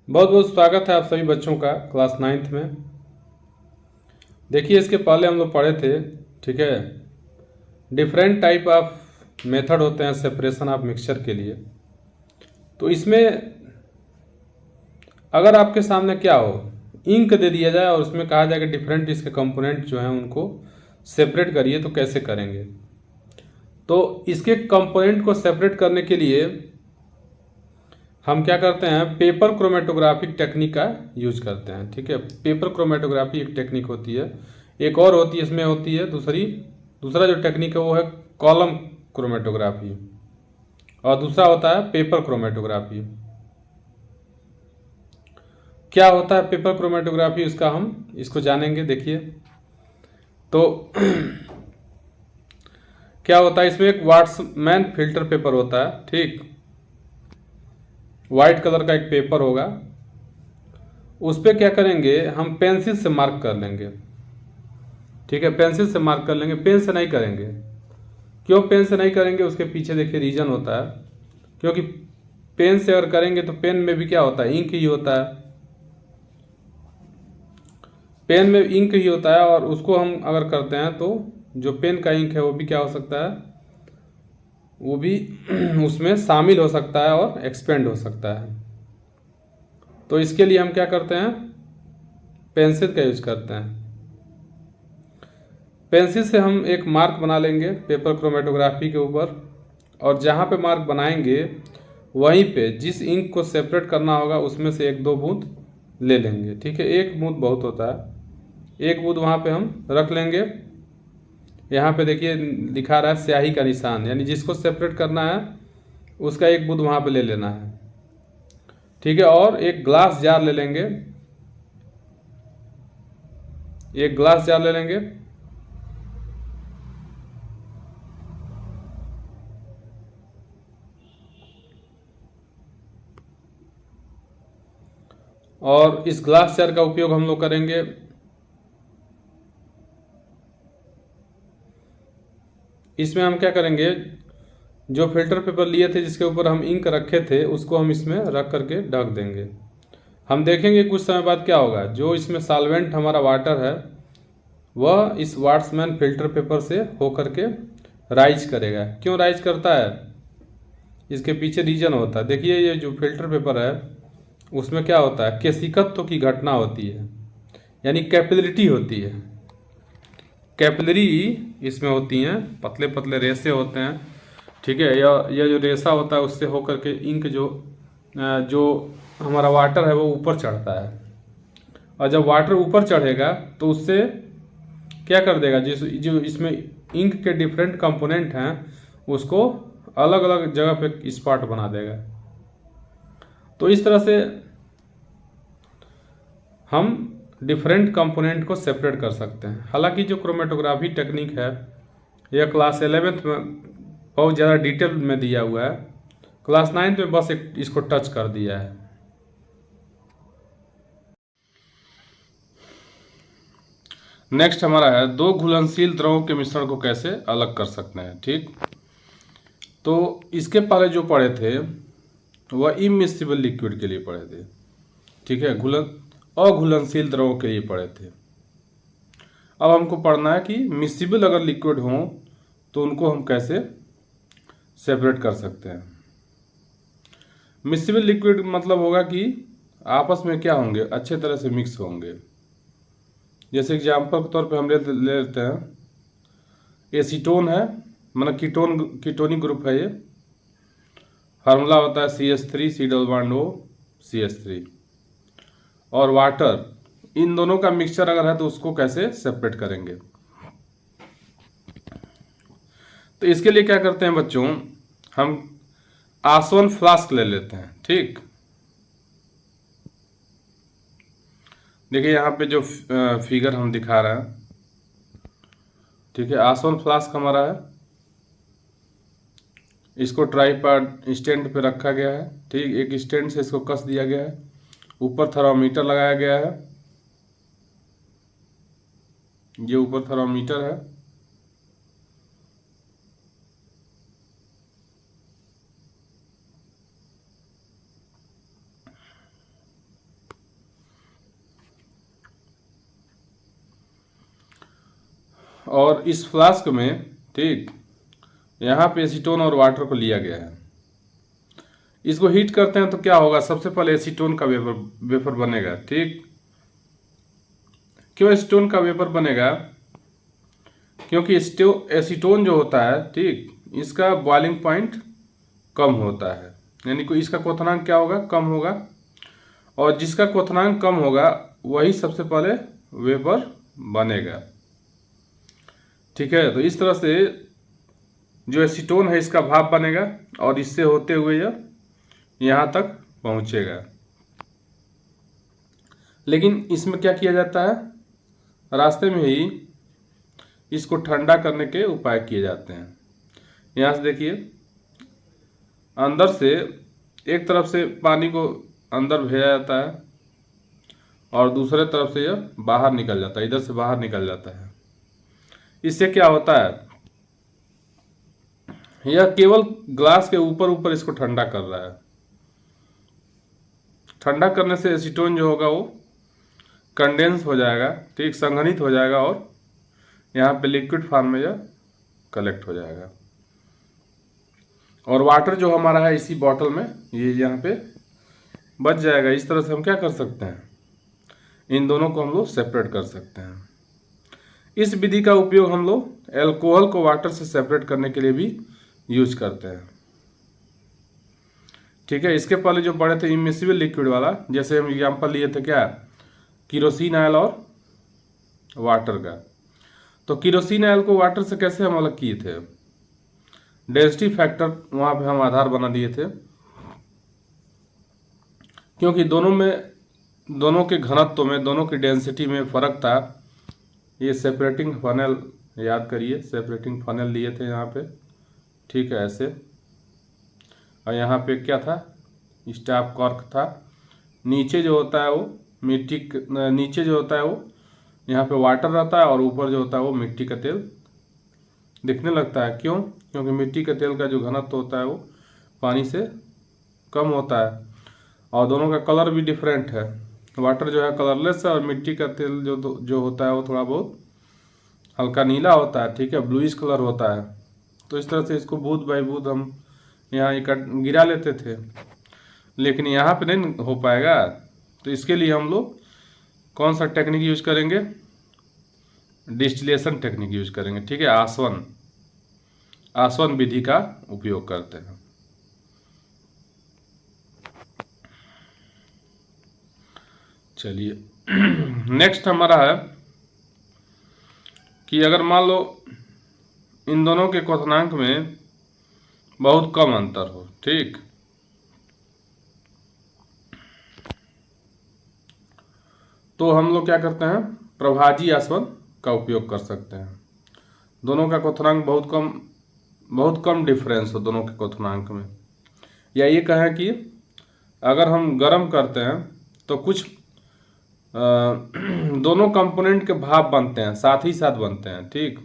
बहुत बहुत स्वागत है आप सभी बच्चों का क्लास नाइन्थ में। देखिए, इसके पहले हम लोग पढ़े थे, ठीक है। डिफरेंट टाइप ऑफ मेथड होते हैं सेपरेशन ऑफ मिक्सचर के लिए। तो इसमें अगर आपके सामने क्या हो, इंक दे दिया जाए और उसमें कहा जाए कि डिफरेंट इसके कंपोनेंट जो हैं उनको सेपरेट करिए, तो कैसे करेंगे। तो इसके कंपोनेंट को सेपरेट करने के लिए हम क्या करते हैं, पेपर क्रोमेटोग्राफिक टेक्निक का यूज करते हैं, ठीक है। पेपर क्रोमेटोग्राफी एक टेक्निक होती है, एक और होती है, इसमें होती है दूसरा जो टेक्निक है वो है कॉलम क्रोमेटोग्राफी, और दूसरा होता है पेपर क्रोमेटोग्राफी। क्या होता है पेपर क्रोमेटोग्राफी, उसका हम इसको जानेंगे। देखिए, तो क्या होता है, इसमें एक वाट्समैन फिल्टर पेपर होता है, ठीक। वाइट कलर का एक पेपर होगा, उस पर क्या करेंगे, हम पेंसिल से मार्क कर लेंगे, ठीक है। पेंसिल से मार्क कर लेंगे, पेन से नहीं करेंगे। क्यों पेन से नहीं करेंगे, उसके पीछे देखिए रीजन होता है। क्योंकि पेन से अगर करेंगे तो पेन में भी क्या होता है, इंक ही होता है। पेन में इंक ही होता है, और उसको हम अगर करते हैं तो जो पेन का इंक है वो भी क्या हो सकता है, वो भी उसमें शामिल हो सकता है और एक्सपेंड हो सकता है। तो इसके लिए हम क्या करते हैं, पेंसिल का यूज करते हैं। पेंसिल से हम एक मार्क बना लेंगे पेपर क्रोमेटोग्राफी के ऊपर, और जहाँ पे मार्क बनाएंगे वहीं पे जिस इंक को सेपरेट करना होगा उसमें से एक दो बूंद ले लेंगे, ठीक है। एक बूंद बहुत होता है, एक बूंद वहाँ पे हम रख लेंगे। यहाँ पे देखिए लिखा रहा है स्याही का निशान, यानी जिसको सेपरेट करना है उसका एक बूंद वहाँ पे ले लेना है, ठीक है। और एक ग्लास जार ले लेंगे, एक ग्लास जार ले लेंगे, और इस ग्लास जार का उपयोग हम लोग करेंगे इसमें। हम क्या करेंगे, जो फिल्टर पेपर लिए थे जिसके ऊपर हम इंक रखे थे उसको हम इसमें रख करके ढक देंगे। हम देखेंगे कुछ समय बाद क्या होगा, जो इसमें सॉल्वेंट हमारा वाटर है वह इस वाट्समैन फिल्टर पेपर से होकर के राइज करेगा। क्यों राइज करता है, इसके पीछे रीजन होता है। देखिए, ये जो फिल्टर पेपर है उसमें क्या होता है, केशिकत्व की घटना होती है, यानी कैपिलरिटी होती है। कैपिलरी इसमें होती हैं, पतले पतले रेसे होते हैं, ठीक है। यह जो रेसा होता है उससे होकर के इंक जो हमारा वाटर है वो ऊपर चढ़ता है, और जब वाटर ऊपर चढ़ेगा तो उससे क्या कर देगा, जिस जो इसमें इंक के डिफरेंट कंपोनेंट हैं उसको अलग अलग जगह पे स्पॉट बना देगा। तो इस तरह से हम डिफरेंट कंपोनेंट को सेपरेट कर सकते हैं। हालांकि जो क्रोमेटोग्राफी टेक्निक है यह क्लास 11th में बहुत ज़्यादा डिटेल में दिया हुआ है, क्लास 9th में बस एक इसको टच कर दिया है। नेक्स्ट हमारा है दो घुलनशील द्रवों के मिश्रण को कैसे अलग कर सकते हैं, ठीक। तो इसके पहले जो पढ़े थे वह इमिसिबल लिक्विड के लिए पढ़े थे, ठीक है। अघुलनशील द्रवों के लिए पढ़े थे। अब हमको पढ़ना है कि मिसिबल अगर लिक्विड हो तो उनको हम कैसे सेपरेट कर सकते हैं। मिसिबल लिक्विड मतलब होगा कि आपस में क्या होंगे, अच्छे तरह से मिक्स होंगे। जैसे एग्जाम्पल के तौर पे हम ले लेते हैं, एसीटोन है, मतलब कीटोनिक ग्रुप है ये। फार्मूला होता है CH3 C++O CH3। और वाटर, इन दोनों का मिक्सचर अगर है तो उसको कैसे सेपरेट करेंगे। तो इसके लिए क्या करते हैं बच्चों, हम आसवन फ्लास्क ले लेते हैं, ठीक। देखिए यहाँ पे जो फिगर हम दिखा रहे हैं, ठीक है, आसवन फ्लास्क हमारा है। इसको ट्राईपॉड स्टैंड पे रखा गया है, ठीक। एक स्टैंड से इसको कस दिया गया है, ऊपर थर्मामीटर लगाया गया है, ये ऊपर थर्मामीटर है। और इस फ्लास्क में, ठीक, यहाँ पे एसीटोन और वाटर को लिया गया है। इसको हीट करते हैं तो क्या होगा, सबसे पहले एसीटोन का वेपर बनेगा। ठीक, क्यों एसीटोन का वेपर बनेगा? क्योंकि एसीटोन जो होता है, ठीक, इसका बॉइलिंग पॉइंट कम होता है, यानी कि इसका क्वथनांक क्या होगा, कम होगा। और जिसका क्वथनांक कम होगा वही सबसे पहले वेपर बनेगा। ठीक है, तो इस तरह से जो एसीटोन है इसका भाप बनेगा और इससे होते हुए यह यहाँ तक पहुँचेगा। लेकिन इसमें क्या किया जाता है, रास्ते में ही इसको ठंडा करने के उपाय किए जाते हैं। यहाँ से देखिए, अंदर से एक तरफ से पानी को अंदर भेजा जाता है और दूसरे तरफ से यह बाहर निकल जाता है, इधर से बाहर निकल जाता है। इससे क्या होता है, यह केवल ग्लास के ऊपर ऊपर इसको ठंडा कर रहा है। ठंडा करने से एसीटोन जो होगा वो कंडेंस हो जाएगा, ठीक, संघनित हो जाएगा और यहाँ पे लिक्विड फॉर्म में यह कलेक्ट हो जाएगा। और वाटर जो हमारा है इसी बॉटल में ये यहाँ पे बच जाएगा। इस तरह से हम क्या कर सकते हैं, इन दोनों को हम लोग सेपरेट कर सकते हैं। इस विधि का उपयोग हम लोग एल्कोहल को वाटर से सेपरेट करने के लिए भी यूज करते हैं। ठीक है, इसके पहले जो पढ़े थे इमिसिबल लिक्विड वाला, जैसे हम एग्जाम्पल लिए थे क्या, किरोसिन ऑयल और वाटर का। तो किरोसिन ऑयल को वाटर से कैसे हम अलग किए थे, डेंसिटी फैक्टर वहाँ पे हम आधार बना दिए थे, क्योंकि दोनों के घनत्व में, दोनों की डेंसिटी में फ़र्क था। ये सेपरेटिंग फनल, याद करिए, सेपरेटिंग फनल लिए थे यहाँ पे, ठीक है, ऐसे। और यहाँ पे क्या था, स्टॉप कॉर्क था। नीचे जो होता है वो नीचे जो होता है वो यहाँ पे वाटर रहता है और ऊपर जो होता है वो मिट्टी का तेल दिखने लगता है। क्यों? क्योंकि मिट्टी के तेल का जो घनत्व होता है वो पानी से कम होता है और दोनों का कलर भी डिफरेंट है। वाटर जो है कलरलेस है और मिट्टी का तेल जो होता है वो थोड़ा बहुत हल्का नीला होता है, ठीक है, ब्लूइश कलर होता है। तो इस तरह से इसको बूंद बाई बूंद हम यहाँ गिरा लेते थे, लेकिन यहाँ पे नहीं हो पाएगा। तो इसके लिए हम लोग कौन सा टेक्निक यूज करेंगे, डिस्टिलेशन टेक्निक यूज करेंगे, ठीक है, आसवन विधि का उपयोग करते हैं। चलिए नेक्स्ट हमारा है कि अगर मान लो इन दोनों के क्वथनांक में बहुत कम अंतर हो, ठीक, तो हम लोग क्या करते हैं, प्रभाजी आसवन का उपयोग कर सकते हैं। दोनों का क्वथनांक बहुत कम डिफरेंस हो दोनों के क्वथनांक में, या ये कहें कि अगर हम गर्म करते हैं तो कुछ दोनों कंपोनेंट के भाप बनते हैं, साथ ही साथ बनते हैं, ठीक।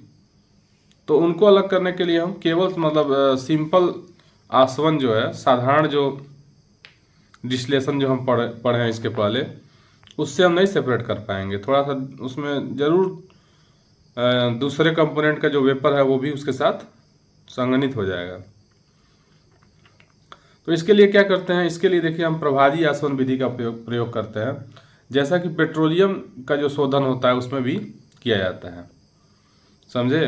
तो उनको अलग करने के लिए हम केवल मतलब सिंपल आसवन जो है, साधारण जो डिस्टिलेशन जो हम पढ़े हैं इसके पहले, उससे हम नहीं सेपरेट कर पाएंगे। थोड़ा सा उसमें ज़रूर दूसरे कंपोनेंट का जो वेपर है वो भी उसके साथ संघनित हो जाएगा। तो इसके लिए क्या करते हैं, इसके लिए देखिए हम प्रभाजी आसवन विधि का प्रयोग करते हैं, जैसा कि पेट्रोलियम का जो शोधन होता है उसमें भी किया जाता है। समझे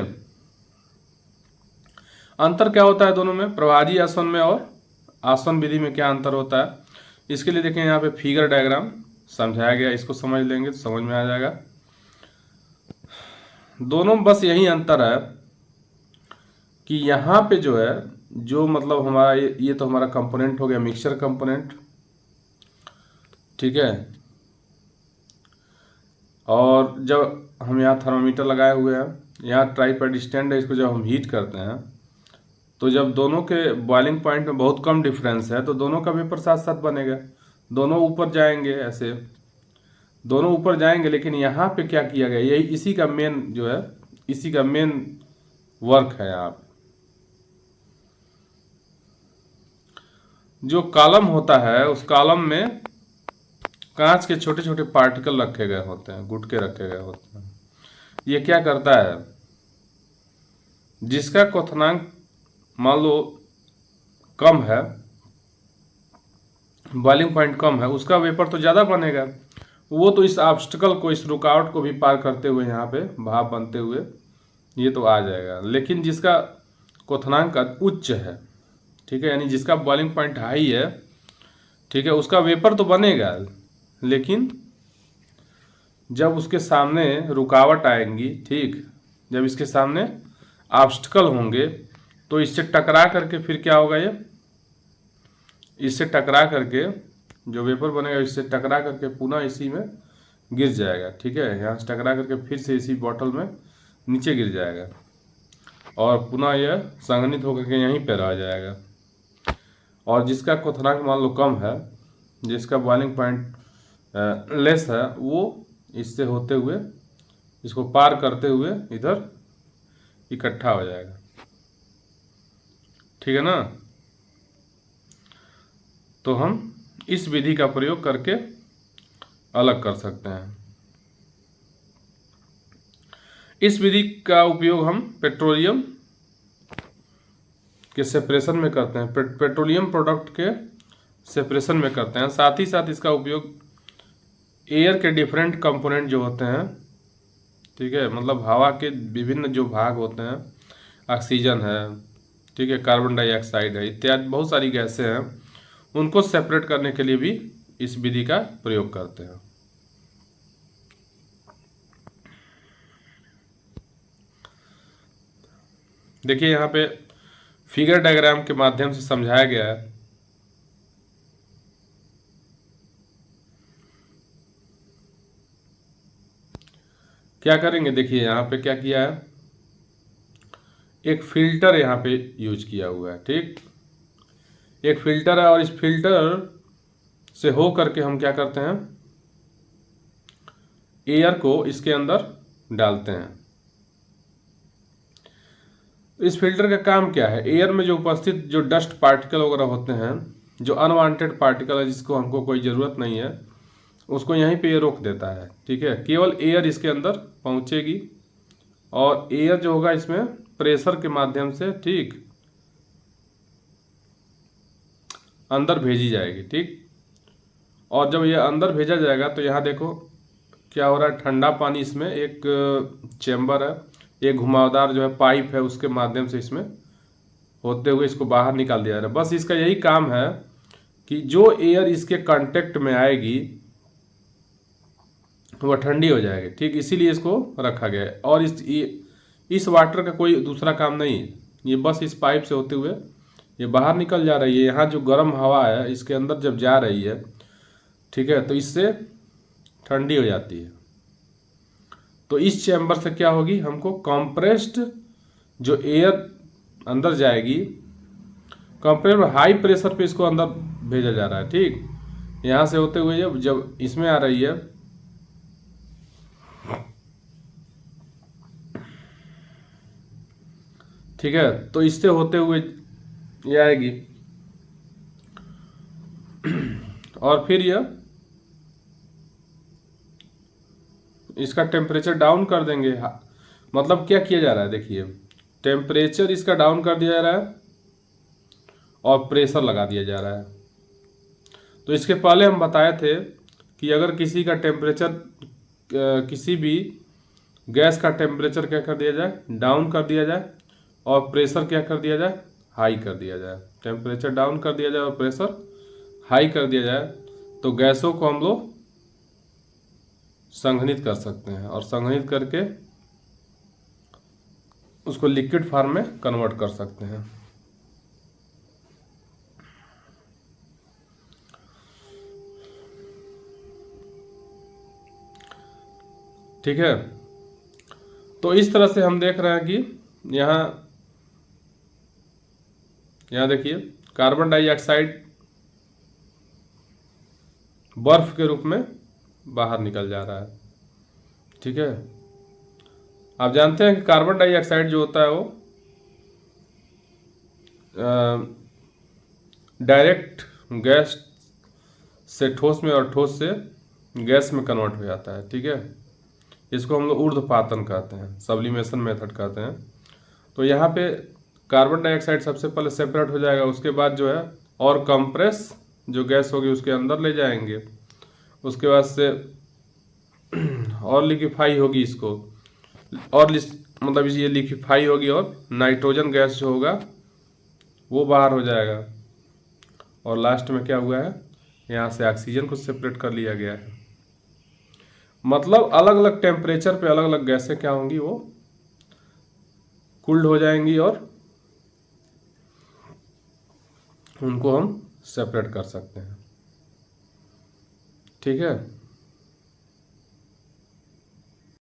अंतर क्या होता है दोनों में, प्रभाजी आसवन में और आसवन विधि में क्या अंतर होता है? इसके लिए देखें यहाँ पे फिगर डायग्राम समझाया गया, इसको समझ लेंगे तो समझ में आ जाएगा। दोनों बस यही अंतर है कि यहाँ पे जो है, जो मतलब हमारा ये तो हमारा कंपोनेंट हो गया, मिक्सचर कंपोनेंट, ठीक है। और जब हम यहाँ थर्मामीटर लगाए हुए हैं, यहाँ ट्राईपैड स्टैंड है, इसको जब हम हीट करते हैं तो जब दोनों के बॉइलिंग पॉइंट में बहुत कम डिफरेंस है तो दोनों का वेपर साथ साथ बनेगा, दोनों ऊपर जाएंगे, ऐसे दोनों ऊपर जाएंगे। लेकिन यहाँ पे क्या किया गया, यही इसी का मेन जो है, इसी का मेन वर्क है। यहाँ जो कॉलम होता है उस कॉलम में कांच के छोटे छोटे पार्टिकल रखे गए होते हैं, गुटके रखे गए होते हैं। ये क्या करता है, जिसका क्वथनांक मान लो कम है, बॉइलिंग पॉइंट कम है, उसका वेपर तो ज़्यादा बनेगा, वो तो इस ऑब्स्टिकल को, इस रुकावट को भी पार करते हुए यहाँ पे भाप बनते हुए ये तो आ जाएगा। लेकिन जिसका क्वथनांक उच्च है, ठीक है, यानी जिसका बॉइलिंग पॉइंट हाई है, ठीक है, उसका वेपर तो बनेगा, लेकिन जब उसके सामने रुकावट आएंगी, ठीक, जब इसके सामने ऑब्स्टिकल होंगे तो इससे टकरा करके फिर क्या होगा, ये इससे टकरा करके जो वेपर बनेगा इससे टकरा करके पुनः इसी में गिर जाएगा, ठीक है, यहाँ से टकरा करके फिर से इसी बॉटल में नीचे गिर जाएगा और पुनः यह संघनित होकर के यहीं पर रह जाएगा। और जिसका क्वथनांक मान लो कम है, जिसका बॉइलिंग पॉइंट लेस है, वो इससे होते हुए, इसको पार करते हुए इधर इकट्ठा हो जाएगा, ठीक है ना। तो हम इस विधि का प्रयोग करके अलग कर सकते हैं। इस विधि का उपयोग हम पेट्रोलियम के सेपरेशन में करते हैं, पेट्रोलियम प्रोडक्ट के सेपरेशन में करते हैं। साथ ही साथ इसका उपयोग एयर के डिफरेंट कंपोनेंट जो होते हैं, ठीक है, मतलब हवा के विभिन्न जो भाग होते हैं, ऑक्सीजन है, ठीक है, कार्बन डाइऑक्साइड है, इत्यादि बहुत सारी गैसें हैं, उनको सेपरेट करने के लिए भी इस विधि का प्रयोग करते हैं। देखिए यहाँ पे फिगर डायग्राम के माध्यम से समझाया गया है। क्या करेंगे, देखिए यहाँ पे क्या किया है, एक फिल्टर यहाँ पे यूज किया हुआ है, ठीक, एक फिल्टर है और इस फिल्टर से हो करके हम क्या करते हैं, एयर को इसके अंदर डालते हैं। इस फिल्टर का काम क्या है, एयर में जो उपस्थित जो डस्ट पार्टिकल वगैरह होते हैं, जो अनवांटेड पार्टिकल है जिसको हमको कोई ज़रूरत नहीं है, उसको यहीं पे ये रोक देता है, ठीक है, केवल एयर इसके अंदर पहुंचेगी और एयर जो होगा इसमें प्रेशर के माध्यम से, ठीक, अंदर भेजी जाएगी, ठीक। और जब ये अंदर भेजा जाएगा तो यहाँ देखो क्या हो रहा है, ठंडा पानी इसमें एक चेम्बर है, एक घुमावदार जो है पाइप है, उसके माध्यम से इसमें होते हुए इसको बाहर निकाल दिया जा रहा है। बस इसका यही काम है कि जो एयर इसके कांटेक्ट में आएगी वह ठंडी हो जाएगी, ठीक, इसीलिए इसको रखा गया है। और इस वाटर का कोई दूसरा काम नहीं है, ये बस इस पाइप से होते हुए ये बाहर निकल जा रही है। यहाँ जो गर्म हवा है इसके अंदर जब जा रही है, ठीक है, तो इससे ठंडी हो जाती है। तो इस चैम्बर से क्या होगी, हमको कंप्रेस्ड जो एयर अंदर जाएगी, कंप्रेस्ड हाई प्रेशर पे इसको अंदर भेजा जा रहा है, ठीक, यहाँ से होते हुए जब इसमें आ रही है, ठीक है, तो इससे होते हुए ये आएगी और फिर यह इसका टेम्परेचर डाउन कर देंगे। मतलब क्या किया जा रहा है, देखिए टेम्परेचर इसका डाउन कर दिया जा रहा है और प्रेशर लगा दिया जा रहा है। तो इसके पहले हम बताए थे कि अगर किसी का टेम्परेचर, किसी भी गैस का टेम्परेचर क्या कर दिया जाए, डाउन कर दिया जाए, और प्रेशर क्या कर दिया जाए, हाई कर दिया जाए। टेम्परेचर डाउन कर दिया जाए और प्रेशर हाई कर दिया जाए तो गैसों को हम लोग संघनित कर सकते हैं और संघनित करके उसको लिक्विड फॉर्म में कन्वर्ट कर सकते हैं। ठीक है, तो इस तरह से हम देख रहे हैं कि यहाँ देखिए कार्बन डाइऑक्साइड बर्फ के रूप में बाहर निकल जा रहा है, ठीक है। आप जानते हैं कि कार्बन डाइऑक्साइड जो होता है वो डायरेक्ट गैस से ठोस में और ठोस से गैस में कन्वर्ट हो जाता है, ठीक है। इसको हम लोग ऊर्ध्वपातन कहते हैं, सब्लिमेशन मेथड कहते हैं। तो यहाँ पे कार्बन डाइऑक्साइड सबसे पहले सेपरेट हो जाएगा, उसके बाद जो है और कंप्रेस जो गैस होगी उसके अंदर ले जाएंगे, उसके बाद से और लिक्विफाई होगी इसको, और मतलब ये लिक्विफाई होगी और नाइट्रोजन गैस जो होगा वो बाहर हो जाएगा, और लास्ट में क्या हुआ है, यहाँ से ऑक्सीजन को सेपरेट कर लिया गया है। मतलब अलग अलग टेम्परेचर पे अलग अलग गैसें क्या होंगी, वो कूल्ड हो जाएंगी और उनको हम सेपरेट कर सकते हैं। ठीक है।